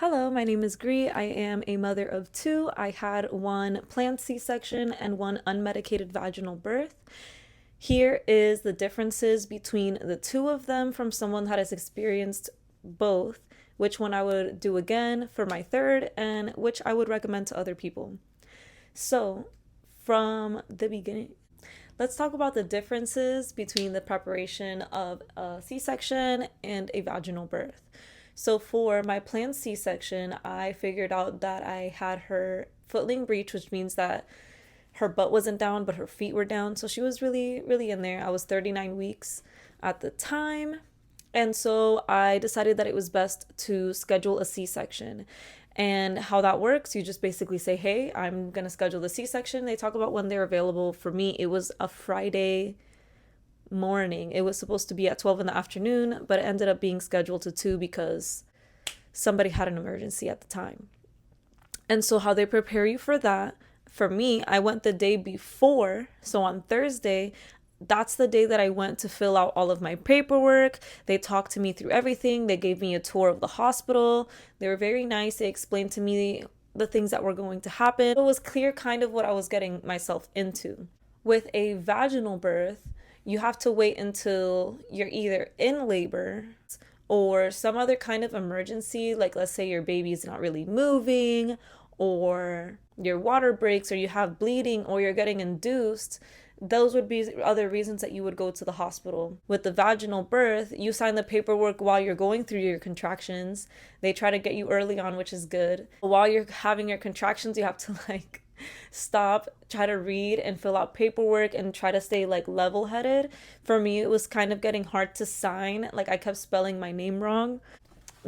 Hello, my name is Gree. I am a mother of two. I had one planned C-section and one unmedicated vaginal birth. Here is the differences between the two of them from someone that has experienced both, which one I would do again for my third, and which I would recommend to other people. So, from the beginning, let's talk about the differences between the preparation of a C-section and a vaginal birth. So for my planned C-section, I figured out that I had her footling breech, which means that her butt wasn't down, but her feet were down. So she was really, really in there. I was 39 weeks at the time. And so I decided that it was best to schedule a C-section. And how that works, you just basically say, hey, I'm going to schedule the C-section. They talk about when they're available. For me, it was a Friday morning. It was supposed to be at 12 in the afternoon, but it ended up being scheduled to 2 because somebody had an emergency at the time. And so how they prepare you for that, for me, I went the day before. So on Thursday, that's the day that I went to fill out all of my paperwork. They talked to me through everything. They gave me a tour of the hospital. They were very nice. They explained to me the things that were going to happen. It was clear kind of what I was getting myself into. With a vaginal birth, you have to wait until you're either in labor or some other kind of emergency, like let's say your baby's not really moving, or your water breaks, or you have bleeding, or you're getting induced. Those would be other reasons that you would go to the hospital. With the vaginal birth, you sign the paperwork while you're going through your contractions. They try to get you early on, which is good. While you're having your contractions, you have to stop, try to read and fill out paperwork and try to stay level-headed. For me, it was kind of getting hard to sign. I kept spelling my name wrong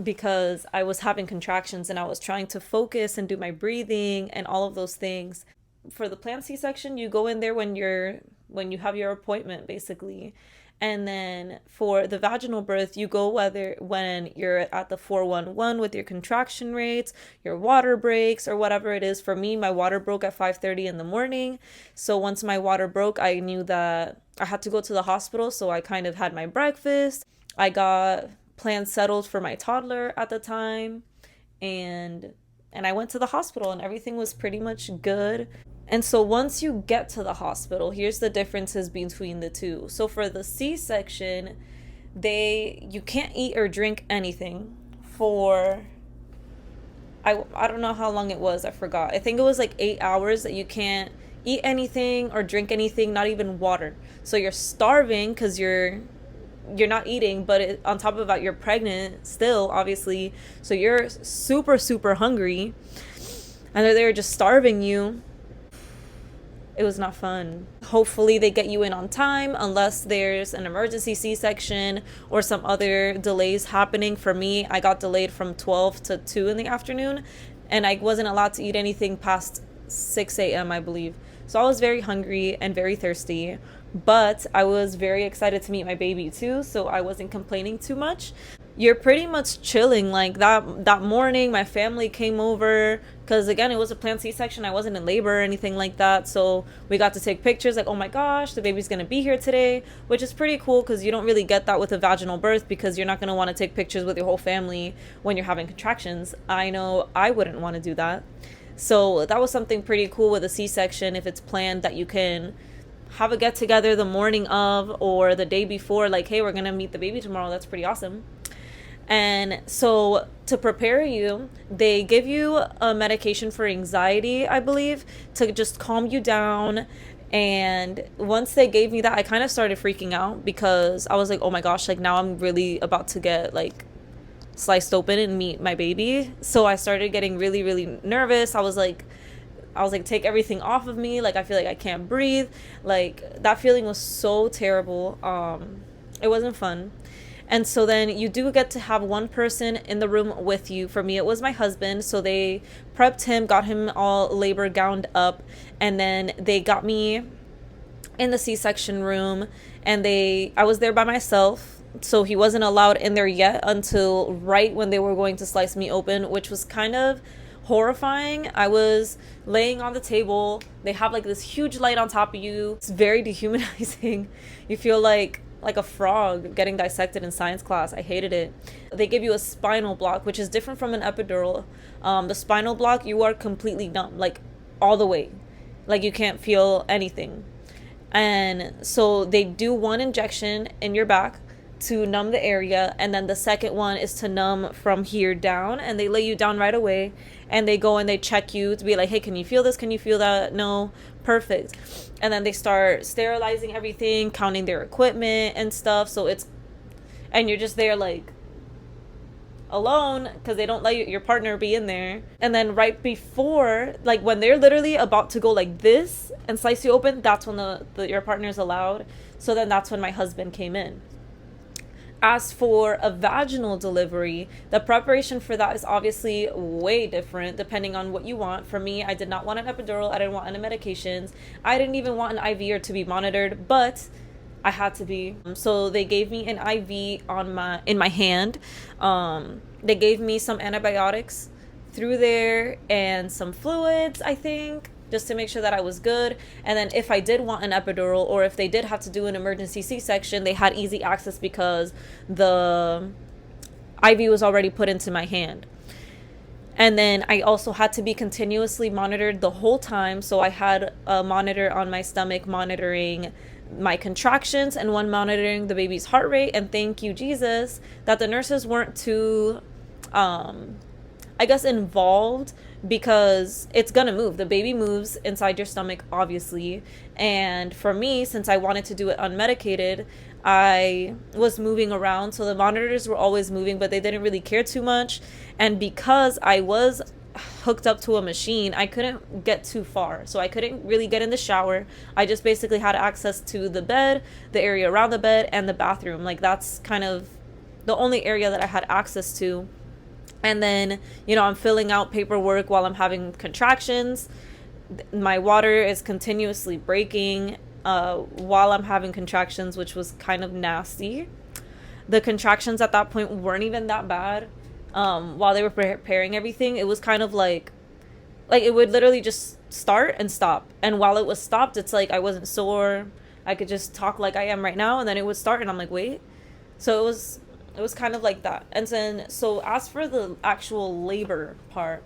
because I was having contractions and I was trying to focus and do my breathing and all of those things. For the planned C-section, you go in there when you have your appointment, basically. And then for the vaginal birth, you go when you're at the 411 with your contraction rates, your water breaks, or whatever it is. For me, my water broke at 5:30 in the morning. So once my water broke, I knew that I had to go to the hospital. So I kind of had my breakfast. I got plans settled for my toddler at the time. And I went to the hospital and everything was pretty much good. And so once you get to the hospital, here's the differences between the two. So for the C-section, you can't eat or drink anything for I don't know how long it was, I forgot. I think it was 8 hours that you can't eat anything or drink anything, not even water. So you're starving because you're not eating, but on top of that, you're pregnant still, obviously. So you're super, super hungry. And they're there just starving you. It was not fun. Hopefully they get you in on time unless there's an emergency C-section or some other delays happening. For me, I got delayed from 12 to 2 in the afternoon and I wasn't allowed to eat anything past 6 a.m., I believe. So I was very hungry and very thirsty, but I was very excited to meet my baby too, so I wasn't complaining too much. You're pretty much chilling. That morning my family came over because again it was a planned C-section. I wasn't in labor or anything like that, so we got to take pictures oh my gosh, the baby's gonna be here today, which is pretty cool because you don't really get that with a vaginal birth because you're not gonna want to take pictures with your whole family when you're having contractions. I know I wouldn't want to do that. So that was something pretty cool with a C-section, if it's planned, that you can have a get together the morning of or the day before, hey, we're gonna meet the baby tomorrow. That's pretty awesome. And so to prepare you, they give you a medication for anxiety, I believe, to just calm you down. And once they gave me that, I kind of started freaking out because I was like, oh my gosh, now I'm really about to get sliced open and meet my baby. So I started getting really, really nervous. I was like, take everything off of me. I feel like I can't breathe. That feeling was so terrible. It wasn't fun. And so then you do get to have one person in the room with you. For me, it was my husband. So they prepped him, got him all labor gowned up, and then they got me in the C-section room, and I was there by myself. So he wasn't allowed in there yet until right when they were going to slice me open, which was kind of horrifying. I was laying on the table. They have this huge light on top of you. It's very dehumanizing. You feel like like a frog getting dissected in science class. I hated it. They give you a spinal block, which is different from an epidural. The spinal block, you are completely numb, like all the way. Like you can't feel anything. And so they do one injection in your back to numb the area, and then the second one is to numb from here down, and they lay you down right away, and they go and they check you to be like, hey, can you feel this, can you feel that? No. Perfect. And then they start sterilizing everything, counting their equipment and stuff. So it's, and you're just there like alone because they don't let your partner be in there. And then right before, like when they're literally about to go like this and slice you open, that's when your partner is allowed. So then that's when my husband came in. As for a vaginal delivery, the preparation for that is obviously way different depending on what you want. For me, I did not want an epidural. I didn't want any medications. I didn't even want an IV or to be monitored, but I had to be. So they gave me an IV in my hand. They gave me some antibiotics through there and some fluids, I think, just to make sure that I was good. And then if I did want an epidural, or if they did have to do an emergency C-section, they had easy access because the IV was already put into my hand. And then I also had to be continuously monitored the whole time. So I had a monitor on my stomach monitoring my contractions and one monitoring the baby's heart rate. And thank you, Jesus, that the nurses weren't too, I guess, involved, because it's gonna move. The baby moves inside your stomach, obviously. And for me, since I wanted to do it unmedicated, I was moving around, so the monitors were always moving, but they didn't really care too much. And because I was hooked up to a machine, I couldn't get too far, so I couldn't really get in the shower. I just basically had access to the bed, the area around the bed, and the bathroom. Like that's kind of the only area that I had access to. And then, I'm filling out paperwork while I'm having contractions. My water is continuously breaking while I'm having contractions, which was kind of nasty. The contractions at that point weren't even that bad. While they were preparing everything, it was kind of like it would literally just start and stop. And while it was stopped, it's like I wasn't sore. I could just talk like I am right now, and then it would start, and I'm like, wait. So it was kind of like that. And then, so as for the actual labor part,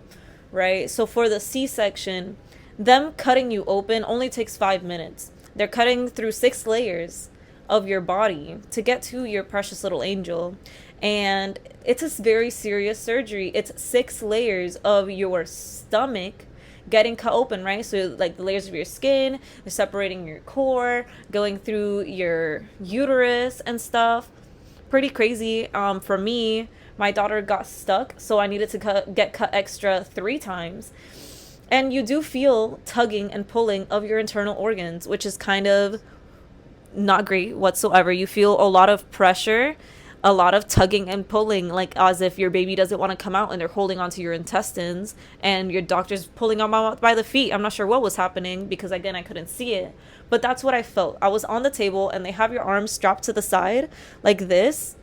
right? So for the C-section, them cutting you open only takes 5 minutes. They're cutting through 6 layers of your body to get to your precious little angel. And it's a very serious surgery. It's 6 layers of your stomach getting cut open, right? So like the layers of your skin, they're separating your core, going through your uterus and stuff. Pretty crazy. For me, my daughter got stuck, so I needed to get cut extra 3 times. And you do feel tugging and pulling of your internal organs, which is kind of not great whatsoever. You feel a lot of pressure, a lot of tugging and pulling, like as if your baby doesn't want to come out and they're holding onto your intestines, and your doctor's pulling them out by the feet. I'm not sure what was happening because, again, I couldn't see it. But that's what I felt. I was on the table and they have your arms strapped to the side like this.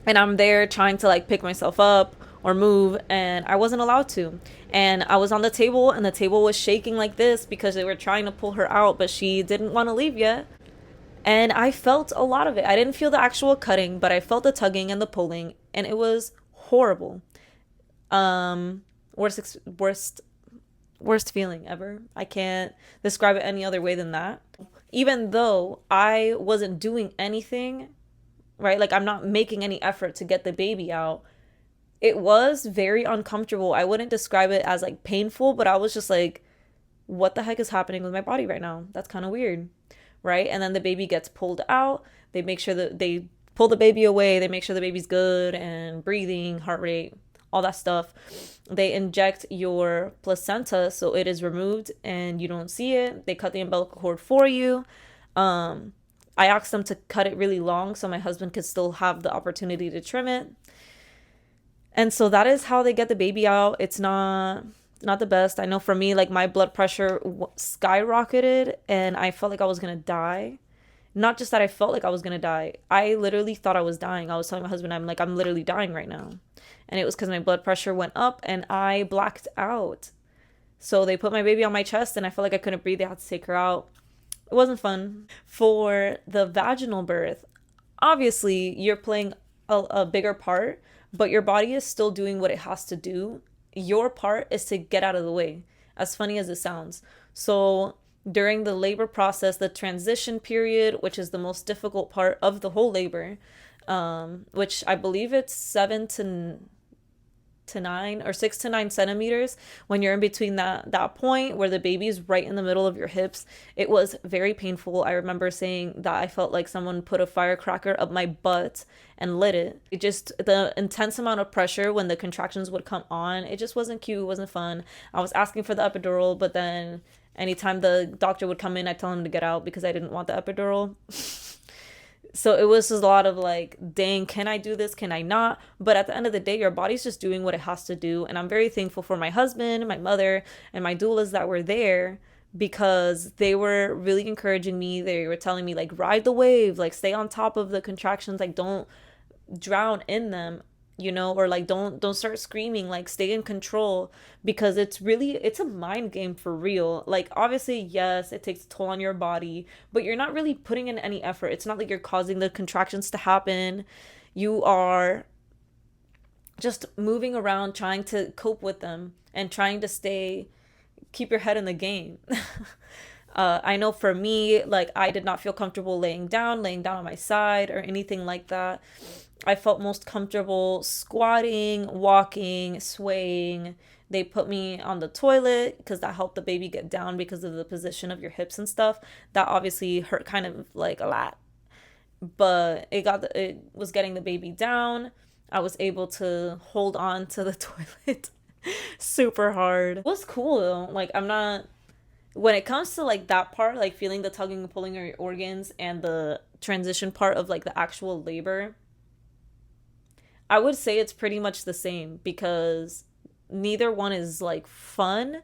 And I'm there trying to like pick myself up or move, and I wasn't allowed to. And I was on the table and the table was shaking like this because they were trying to pull her out, but she didn't want to leave yet. And I felt a lot of it. I didn't feel the actual cutting, but I felt the tugging and the pulling, and it was horrible. Worst feeling ever. I can't describe it any other way than that. Even though I wasn't doing anything, right? Like I'm not making any effort to get the baby out. It was very uncomfortable. I wouldn't describe it as like painful, but I was just like, what the heck is happening with my body right now? That's kind of weird, right? And then the baby gets pulled out. They make sure that they pull the baby away. They make sure the baby's good and breathing, heart rate, all that stuff. They inject your placenta so it is removed and you don't see it. They cut the umbilical cord for you. I asked them to cut it really long so my husband could still have the opportunity to trim it. And so that is how they get the baby out. It's not the best. I know for me, like my blood pressure skyrocketed and I felt like I was going to die. Not just that I felt like I was going to die. I literally thought I was dying. I was telling my husband, I'm literally dying right now. And it was because my blood pressure went up and I blacked out. So they put my baby on my chest and I felt like I couldn't breathe. They had to take her out. It wasn't fun. For the vaginal birth, Obviously you're playing a bigger part, but your body is still doing what it has to do. Your part is to get out of the way, as funny as it sounds. So during the labor process, the transition period, which is the most difficult part of the whole labor, which I believe it's 7 to 9 or 6 to 9 centimeters, when you're in between that point where the baby is right in the middle of your hips. It was very painful. I remember saying that I felt like someone put a firecracker up my butt and lit it. It just, the intense amount of pressure when the contractions would come on, it just wasn't cute. It wasn't fun. I was asking for the epidural, but then anytime the doctor would come in, I'd tell him to get out because I didn't want the epidural. So it was just a lot of like, dang, can I do this? Can I not? But at the end of the day, your body's just doing what it has to do. And I'm very thankful for my husband, my mother, and my doulas that were there, because they were really encouraging me. They were telling me, like, ride the wave, like, stay on top of the contractions, like, don't drown in them, or like, don't start screaming, like, stay in control, because it's a mind game for real. Like, obviously, yes, it takes a toll on your body, but you're not really putting in any effort. It's not like you're causing the contractions to happen. You are just moving around trying to cope with them and trying to keep your head in the game. I know for me, like, I did not feel comfortable laying down on my side or anything like that. I felt most comfortable squatting, walking, swaying. They put me on the toilet because that helped the baby get down because of the position of your hips and stuff. That obviously hurt kind of like a lot, but it was getting the baby down. I was able to hold on to the toilet super hard. It was cool though. Like, I'm not, when it comes to like that part, like feeling the tugging and pulling of your organs and the transition part of like the actual labor, I would say it's pretty much the same, because neither one is like fun,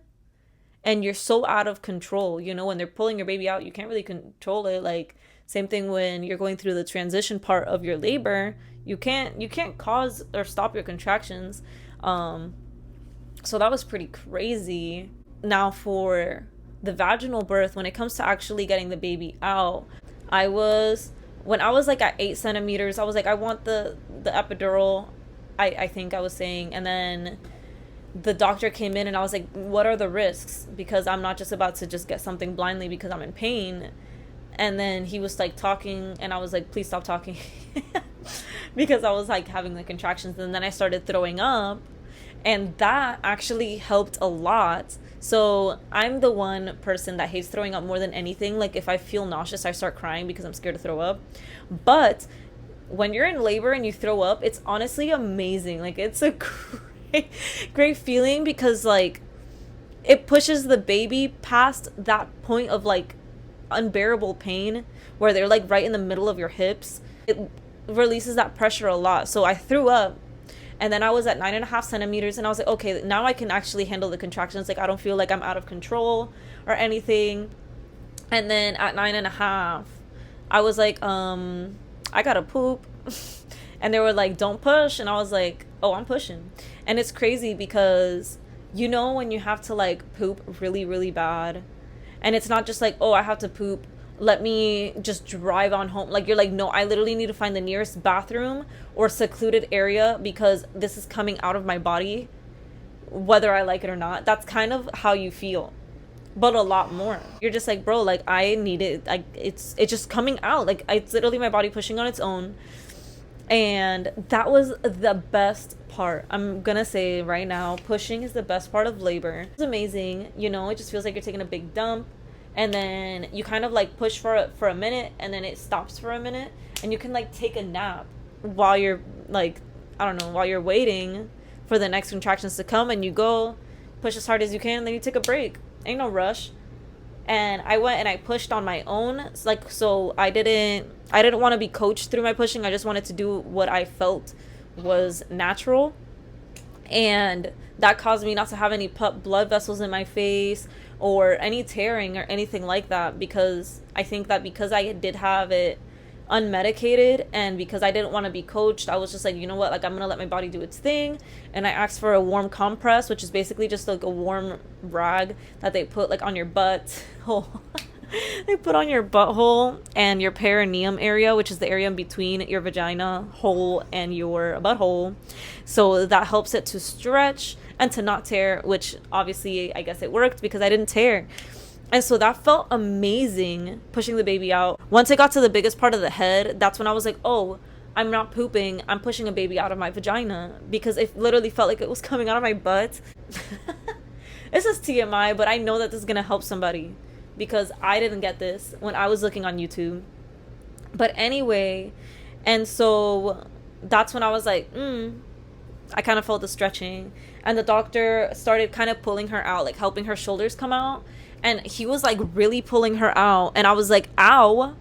and you're so out of control. When they're pulling your baby out, you can't really control it. Like, same thing when you're going through the transition part of your labor, you can't cause or stop your contractions. So that was pretty crazy. Now for the vaginal birth, when it comes to actually getting the baby out, I was when I was like at 8 centimeters, I was like, I want the epidural. I think I was saying, and then the doctor came in and I was like, what are the risks? Because I'm not just about to just get something blindly because I'm in pain. And then he was like talking, and I was like, please stop talking. Because I was like having the contractions, and then I started throwing up, and that actually helped a lot. So I'm the one person that hates throwing up more than anything. Like, if I feel nauseous, I start crying because I'm scared to throw up. But when you're in labor and you throw up, it's honestly amazing. Like, it's a great feeling, because like it pushes the baby past that point of like unbearable pain where they're like right in the middle of your hips. It releases that pressure a lot. So I threw up, and then I was at 9.5 centimeters, and I was like, okay, now I can actually handle the contractions. Like, I don't feel like I'm out of control or anything. And then at 9.5, I was like, I gotta poop. And they were like, don't push. And I was like, oh, I'm pushing. And it's crazy because, when you have to like poop really, really bad, and it's not just like, oh, I have to poop, let me just drive on home. Like, you're like, no, I literally need to find the nearest bathroom or secluded area, because this is coming out of my body, whether I like it or not. That's kind of how you feel, but a lot more. You're just like, bro, like, I need it. Like, it's just coming out. Like, it's literally my body pushing on its own. And that was the best part. I'm gonna say right now, pushing is the best part of labor. It's amazing. It just feels like you're taking a big dump, and then you kind of like push for a minute, and then it stops for a minute, and you can like take a nap while you're like, I don't know, while you're waiting for the next contractions to come, and you go push as hard as you can, and then you take a break. Ain't no rush. And I went and I pushed on my own. Like, so I didn't want to be coached through my pushing. I just wanted to do what I felt was natural. And that caused me not to have any blood vessels in my face or any tearing or anything like that, because I think that because I did have it unmedicated, and because I didn't want to be coached, I was just like, you know what, like, I'm gonna let my body do its thing. And I asked for a warm compress, which is basically just like a warm rag that they put like on your butt hole. They put on your butthole and your perineum area, which is the area in between your vagina hole and your butthole. So that helps it to stretch and to not tear, which obviously I guess it worked because I didn't tear. And so that felt amazing, pushing the baby out. Once I got to the biggest part of the head, that's when I was like, oh, I'm not pooping. I'm pushing a baby out of my vagina, because it literally felt like it was coming out of my butt. This is TMI, but I know that this is going to help somebody because I didn't get this when I was looking on YouTube. But anyway, and so that's when I was like, I kind of felt the stretching. And the doctor started kind of pulling her out, like helping her shoulders come out. And he was like really pulling her out. And I was like, ow.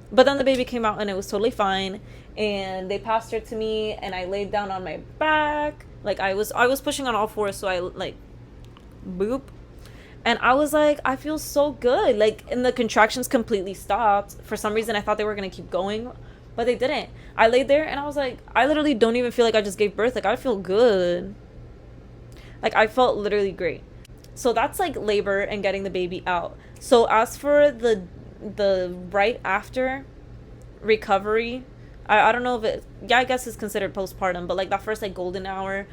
But then the baby came out and it was totally fine. And they passed her to me and I laid down on my back. Like I was pushing on all fours, so I like boop. And I was like, I feel so good. Like, and the contractions completely stopped. For some reason I thought they were gonna keep going, but they didn't. I laid there and I was like, I literally don't even feel like I just gave birth. Like I feel good. Like I felt literally great. So that's like labor and getting the baby out. So as for the right after recovery, I don't know if it, yeah, I guess it's considered postpartum, but like that first like golden hour,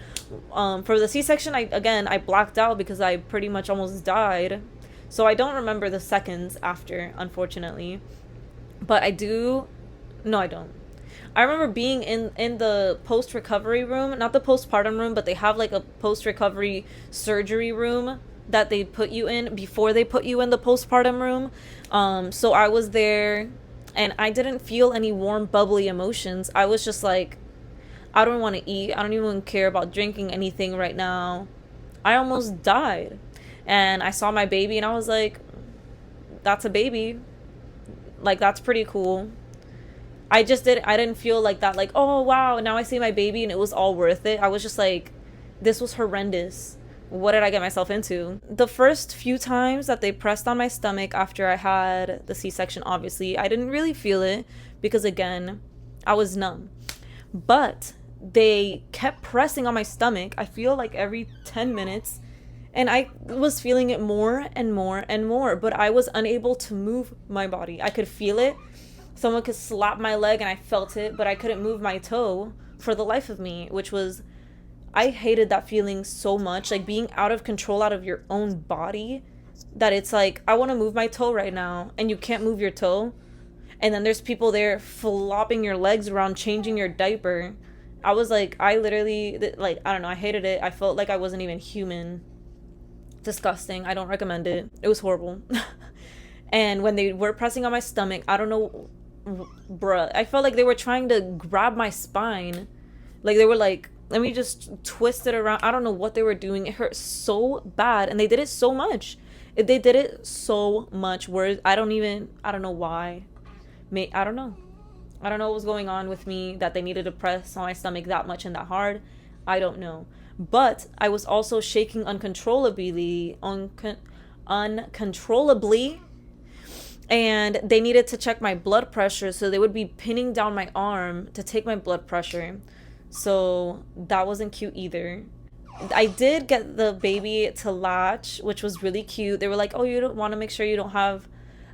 for the C-section, I blacked out because I pretty much almost died. So I don't remember the seconds after, unfortunately. But I do, no, I don't. I remember being in the post-recovery room, not the postpartum room, but they have like a post-recovery surgery room that they put you in before they put you in the postpartum room. So I was there and I didn't feel any warm, bubbly emotions. I was just like, I don't want to eat. I don't even care about drinking anything right now. I almost died. And I saw my baby and I was like, that's a baby. Like, that's pretty cool. I didn't feel like that, like, oh, wow, now I see my baby and it was all worth it. I was just like, this was horrendous. What did I get myself into? The first few times that they pressed on my stomach after I had the C-section, obviously, I didn't really feel it because, again, I was numb. But they kept pressing on my stomach, I feel like every 10 minutes, and I was feeling it more and more and more, but I was unable to move my body. I could feel it. Someone could slap my leg and I felt it, but I couldn't move my toe for the life of me, which was, I hated that feeling so much, like being out of control out of your own body, that it's like, I want to move my toe right now and you can't move your toe. And then there's people there flopping your legs around, changing your diaper. I was like, I literally, like, I don't know, I hated it. I felt like I wasn't even human. Disgusting. I don't recommend it. It was horrible. And when they were pressing on my stomach, I don't know, bruh, I felt like they were trying to grab my spine. Like they were like, let me just twist it around. I don't know what they were doing. It hurt so bad. And they did it so much. They did it so much. Words, I don't know why. I don't know. I don't know what was going on with me that they needed to press on my stomach that much and that hard. I don't know. But I was also shaking uncontrollably. Uncontrollably. And they needed to check my blood pressure. So they would be pinning down my arm to take my blood pressure. So that wasn't cute either. I did get the baby to latch, which was really cute. They were like, oh, you don't want to make sure you don't have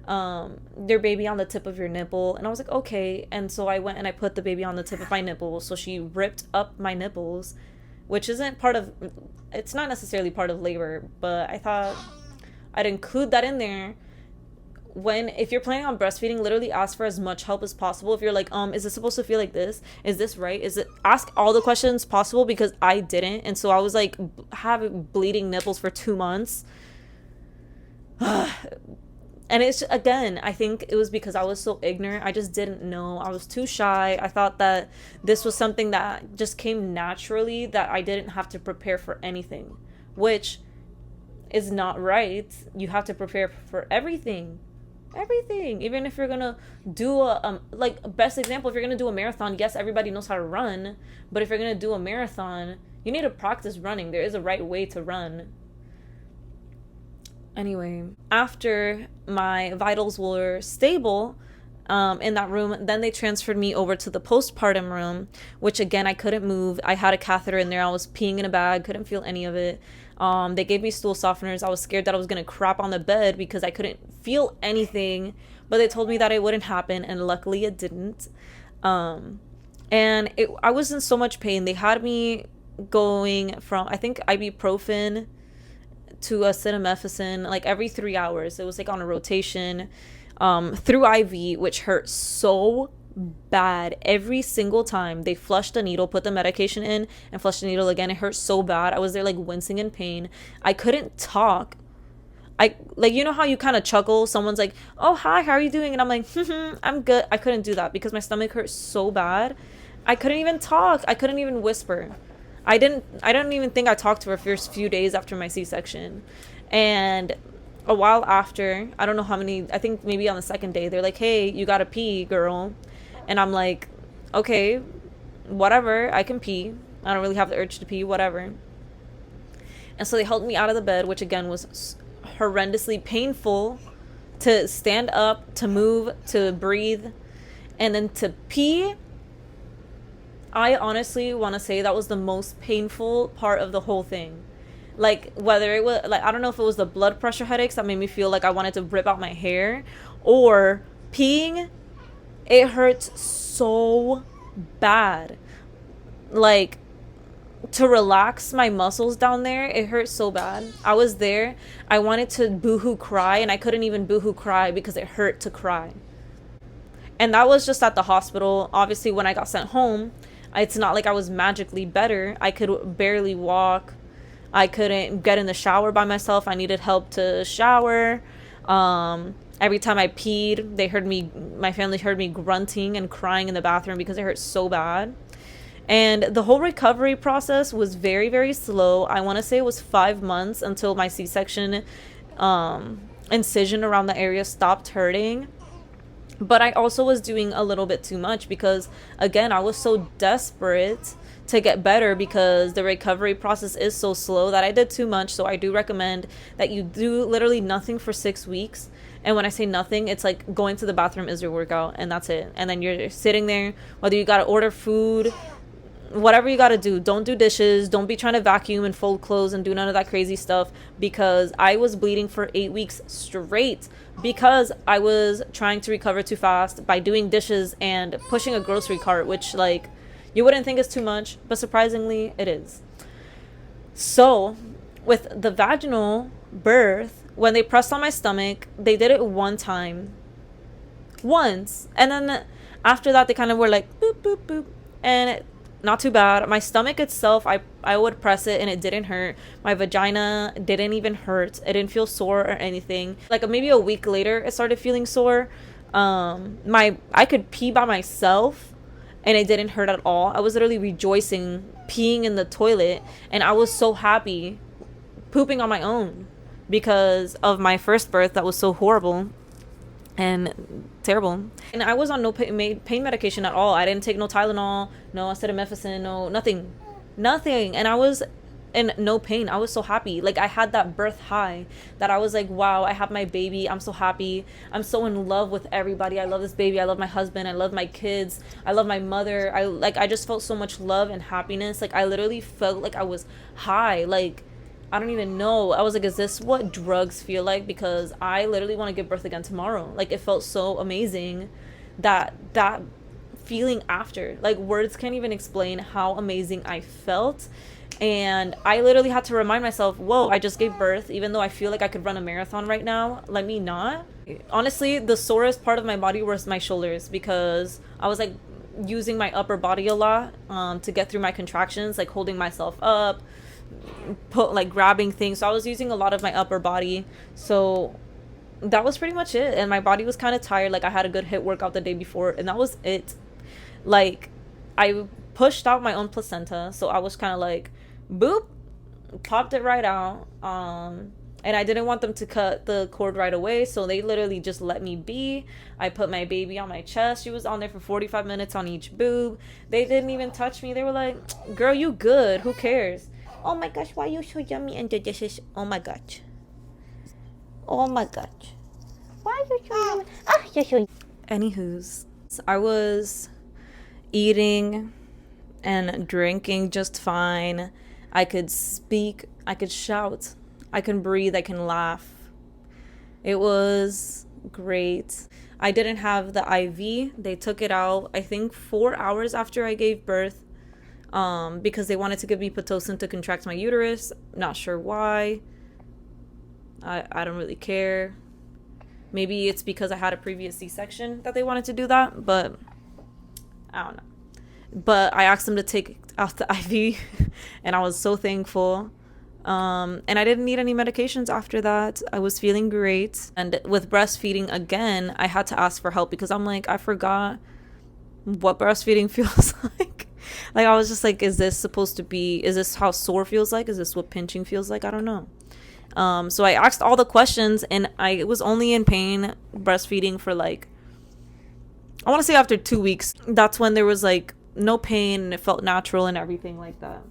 their baby on the tip of your nipple. And I was like, okay. And so I went and I put the baby on the tip of my nipple. So she ripped up my nipples, which isn't part of, it's not necessarily part of labor, but I thought I'd include that in there. If you're planning on breastfeeding, literally ask for as much help as possible. If you're like, is this supposed to feel like this? Is this right? Ask all the questions possible, because I didn't. And so I was like, having bleeding nipples for 2 months. And it's, again, I think it was because I was so ignorant. I just didn't know. I was too shy. I thought that this was something that just came naturally, that I didn't have to prepare for anything, which is not right. You have to prepare for everything. Even if you're gonna do best example, if you're gonna do a marathon, yes, everybody knows how to run, but if you're gonna do a marathon, you need to practice running. There is a right way to run. Anyway, after my vitals were stable, in that room. Then they transferred me over to the postpartum room, which again, I couldn't move. I had a catheter in there. I was peeing in a bag, couldn't feel any of it. They gave me stool softeners. I was scared that I was going to crap on the bed because I couldn't feel anything, but they told me that it wouldn't happen, and luckily it didn't. I was in so much pain. They had me going from, I think, ibuprofen to acetaminophen like every 3 hours. It was like on a rotation, through IV, which hurt so bad. Every single time they flushed a needle, put the medication in, and flushed the needle again, it hurt so bad. I was there like wincing in pain. I couldn't talk. I like, you know how you kind of chuckle, someone's like, oh hi, how are you doing, and I'm like, I'm good. I couldn't do that because my stomach hurt so bad. I couldn't even talk. I couldn't even whisper. I didn't even think I talked for the first few days after my C-section. And a while after, I don't know how many, I think maybe on the second day, they're like, hey, you gotta pee, girl. And I'm like, okay, whatever, I can pee. I don't really have the urge to pee, whatever. And so they helped me out of the bed, which again was horrendously painful, to stand up, to move, to breathe, and then to pee. I honestly want to say that was the most painful part of the whole thing. Like, whether it was, like, I don't know if it was the blood pressure headaches that made me feel like I wanted to rip out my hair, or peeing. It hurts so bad. Like, to relax my muscles down there, it hurt so bad. I was there. I wanted to boohoo cry, and I couldn't even boohoo cry because it hurt to cry. And that was just at the hospital. Obviously, when I got sent home, it's not like I was magically better. I could barely walk. I couldn't get in the shower by myself. I needed help to shower. Every time I peed, my family heard me grunting and crying in the bathroom because it hurt so bad. And the whole recovery process was very, very slow. I want to say it was 5 months until my C-section incision around the area stopped hurting. But I also was doing a little bit too much because, again, I was so desperate to get better because the recovery process is so slow that I did too much. So I do recommend that you do literally nothing for 6 weeks. And when I say nothing, it's like going to the bathroom is your workout, and that's it. And then you're sitting there, whether you got to order food, whatever you got to do. Don't do dishes. Don't be trying to vacuum and fold clothes and do none of that crazy stuff, because I was bleeding for 8 weeks straight because I was trying to recover too fast by doing dishes and pushing a grocery cart, which, like, you wouldn't think is too much, but surprisingly it is. So with the vaginal birth, when they pressed on my stomach, they did it one time, once, and then after that they kind of were like boop boop boop, and not too bad. My stomach itself, I would press it and it didn't hurt. My vagina didn't even hurt. It didn't feel sore or anything. Like maybe a week later it started feeling sore. I could pee by myself and it didn't hurt at all. I was literally rejoicing peeing in the toilet, and I was so happy pooping on my own because of my first birth that was so horrible and terrible. And I was on no pain medication at all. I didn't take no Tylenol, no acetaminophen, no nothing. And I was in no pain. I was so happy. Like, I had that birth high that I was like, wow, I have my baby. I'm so happy. I'm so in love with everybody. I love this baby. I love my husband. I love my kids. I love my mother. I just felt so much love and happiness. Like, I literally felt like I was high. Like, I don't even know. I was like, is this what drugs feel like? Because I literally want to give birth again tomorrow. Like, it felt so amazing, that feeling after. Like, words can't even explain how amazing I felt. And I literally had to remind myself, whoa, I just gave birth. Even though I feel like I could run a marathon right now, let me not. Honestly, the sorest part of my body was my shoulders, because I was like using my upper body a lot to get through my contractions, like holding myself up, grabbing things. So I was using a lot of my upper body. So that was pretty much it. And my body was kind of tired. Like, I had a good HIIT workout the day before, and that was it. Like, I pushed out my own placenta, so I was kind of like, boop, popped it right out. And I didn't want them to cut the cord right away, so they literally just let me be. I put my baby on my chest. She was on there for 45 minutes on each boob. They didn't even touch me. They were like, girl, you good, who cares? Oh my gosh, why are you so yummy and delicious? Oh my gosh. Oh my gosh. Why are you so yummy? Ah, you're so... Anywho's, I was eating and drinking just fine. I could speak, I could shout, I can breathe, I can laugh. It was great. I didn't have the IV. They took it out, I think, 4 hours after I gave birth, because they wanted to give me Pitocin to contract my uterus. Not sure why. I don't really care. Maybe it's because I had a previous C-section that they wanted to do that, but I don't know. But I asked them to take out the IV, and I was so thankful. And I didn't need any medications after that. I was feeling great. And with breastfeeding, again, I had to ask for help because I'm like, I forgot what breastfeeding feels like. Like, I was just like, is this how sore feels like? Is this what pinching feels like? I don't know. So I asked all the questions, and I was only in pain breastfeeding for like, I want to say after 2 weeks. That's when there was like no pain and it felt natural and everything like that.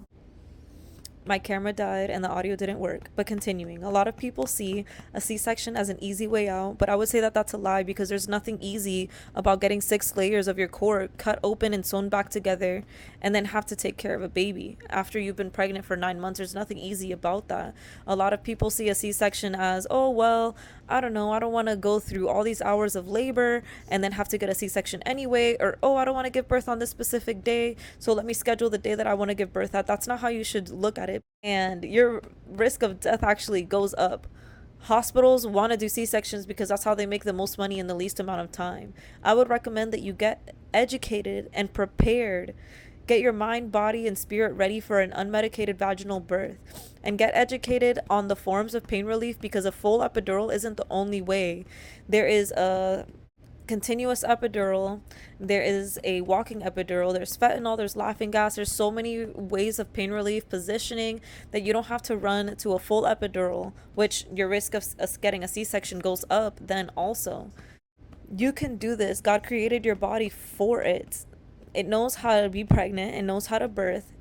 My camera died and the audio didn't work. But continuing, a lot of people see a C-section as an easy way out, but I would say that that's a lie because there's nothing easy about getting 6 layers of your core cut open and sewn back together and then have to take care of a baby. After you've been pregnant for 9 months, there's nothing easy about that. A lot of people see a C-section as, oh, well, I don't know, I don't want to go through all these hours of labor and then have to get a C-section anyway, or oh, I don't want to give birth on this specific day, so let me schedule the day that I want to give birth at. That's not how you should look at it. And your risk of death actually goes up. Hospitals want to do C-sections because that's how they make the most money in the least amount of time. I would recommend that you get educated and prepared. Get your mind, body, and spirit ready for an unmedicated vaginal birth. And get educated on the forms of pain relief because a full epidural isn't the only way. There is a continuous epidural, there is a walking epidural, there's fentanyl, there's laughing gas, there's so many ways of pain relief positioning that you don't have to run to a full epidural, which your risk of getting a C-section goes up then also. You can do this. God created your body for it. It knows how to be pregnant, it knows how to birth.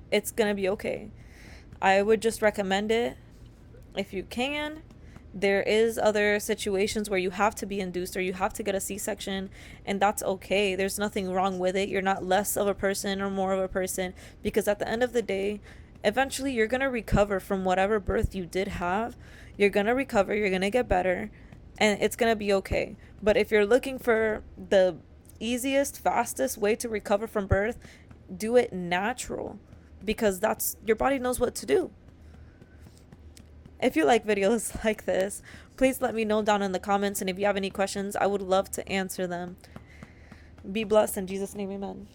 It's gonna be okay. I would just recommend it if you can. There is other situations where you have to be induced or you have to get a C-section, and that's okay. There's nothing wrong with it. You're not less of a person or more of a person, because at the end of the day, eventually you're going to recover from whatever birth you did have. You're going to recover, you're going to get better, and it's going to be okay. But if you're looking for the easiest, fastest way to recover from birth, do it natural, because that's your body knows what to do. If you like videos like this, please let me know down in the comments, and if you have any questions, I would love to answer them. Be blessed in Jesus' name, amen.